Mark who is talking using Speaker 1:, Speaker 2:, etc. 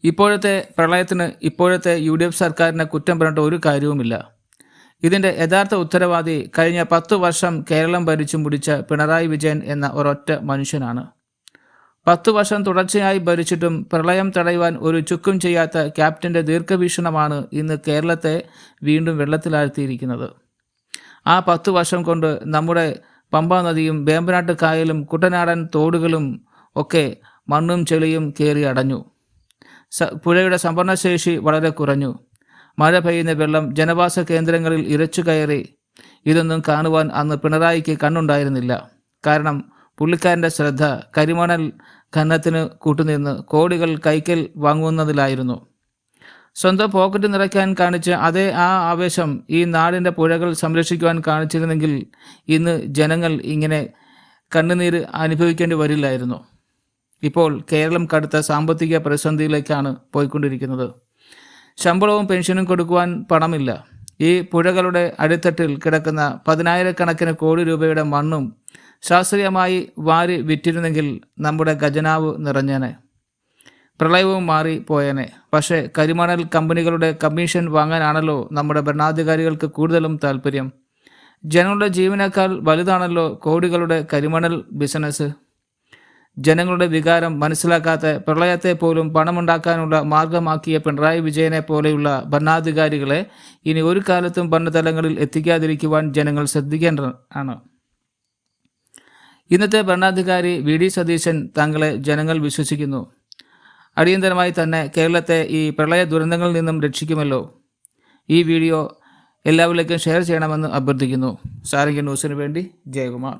Speaker 1: ഇപ്പോഴത്തെ പ്രളയത്തിന് ഇപ്പോഴത്തെ UDF സർക്കാരിനെ കുറ്റം പറഞ്ഞിട്ട് ഒരു കാര്യവുമില്ല. ഇതിൻ്റെ യഥാർത്ഥ ഉത്തരവാദി കഴിഞ്ഞ 10 വർഷം കേരളം ഭരിച്ചു മുടിച്ച പിണറായി വിജയൻ എന്ന ഒരൊറ്റ മനുഷ്യനാണ്. 10 വർഷം തുടർച്ചയായി ഭരിച്ചിട്ടും പ്രളയം തടയുവാൻ ഒരു ചുക്കും ചെയ്യാത്ത ക്യാപ്റ്റൻ്റെ ദീർഘവീക്ഷണമാണ് ഇന്ന് കേരളത്തെ വീണ്ടും വെള്ളത്തിലാഴ്ത്തിയിരിക്കുന്നത്. ആ 10 വർഷം കൊണ്ട് നമ്മുടെ പമ്പാ നദിയും വേമ്പനാട്ട് കായലും കുട്ടനാടൻ തോടുകളും ഒക്കെ മണ്ണും ചെളിയും കയറി അടഞ്ഞു. പുഴയുടെ സംഭരണശേഷി വളരെ കുറഞ്ഞു. മഴ പെയ്യുന്ന വെള്ളം ജനവാസ കേന്ദ്രങ്ങളിൽ ഇരച്ചു കയറി. ഇതൊന്നും കാണുവാൻ അന്ന് പിണറായിക്ക് കണ്ണുണ്ടായിരുന്നില്ല. കാരണം പുള്ളിക്കാരൻ്റെ ശ്രദ്ധ കരിമണൽ ഖനനത്തിന് കൂട്ടുനിന്ന് കോടികൾ കൈക്കൽ വാങ്ങുന്നതിലായിരുന്നു. സ്വന്തം പോക്കറ്റ് നിറയ്ക്കാൻ കാണിച്ച അതേ ആവേശം ഈ നാടിൻ്റെ പുഴകൾ സംരക്ഷിക്കുവാൻ കാണിച്ചിരുന്നെങ്കിൽ ഇന്ന് ജനങ്ങൾ ഇങ്ങനെ കണ്ണുനീര് അനുഭവിക്കേണ്ടി വരില്ലായിരുന്നു. ഇപ്പോൾ കേരളം കടുത്ത സാമ്പത്തിക പ്രതിസന്ധിയിലേക്കാണ് പോയിക്കൊണ്ടിരിക്കുന്നത്. ശമ്പളവും പെൻഷനും കൊടുക്കുവാൻ പണമില്ല. ഈ പുഴകളുടെ അടിത്തട്ടിൽ കിടക്കുന്ന 10,000-കണക്കിന് കോടി രൂപയുടെ മണ്ണും ശാസ്ത്രീയമായി വാരി വിറ്റിരുന്നെങ്കിൽ നമ്മുടെ ഖജനാവ് നിറഞ്ഞേനെ, പ്രളയവും മാറി പോയേനെ. പക്ഷേ കരിമണൽ കമ്പനികളുടെ കമ്മീഷൻ വാങ്ങാനാണല്ലോ നമ്മുടെ ഭരണാധികാരികൾക്ക് കൂടുതലും താല്പര്യം. ജനങ്ങളുടെ ജീവനേക്കാൾ വലുതാണല്ലോ കോടികളുടെ കരിമണൽ ബിസിനസ്. ജനങ്ങളുടെ വികാരം മനസ്സിലാക്കാത്ത പ്രളയത്തെ പോലും പണമുണ്ടാക്കാനുള്ള മാർഗമാക്കിയ പിണറായി വിജയനെ പോലെയുള്ള ഭരണാധികാരികളെ ഇനി ഒരു കാലത്തും ഭരണതലങ്ങളിൽ എത്തിക്കാതിരിക്കുവാൻ ജനങ്ങൾ ശ്രദ്ധിക്കേണ്ടതാണ്. ഇന്നത്തെ ഭരണാധികാരി VD സതീശൻ താങ്കളെ ജനങ്ങൾ വിശ്വസിക്കുന്നു. അടിയന്തരമായി തന്നെ കേരളത്തെ ഈ പ്രളയ ദുരന്തങ്ങളിൽ നിന്നും രക്ഷിക്കുമല്ലോ. ഈ വീഡിയോ എല്ലാവരിലേക്കും ഷെയർ ചെയ്യണമെന്ന് അഭ്യർത്ഥിക്കുന്നു. സാരംഗി ന്യൂസിന് വേണ്ടി ജയകുമാർ.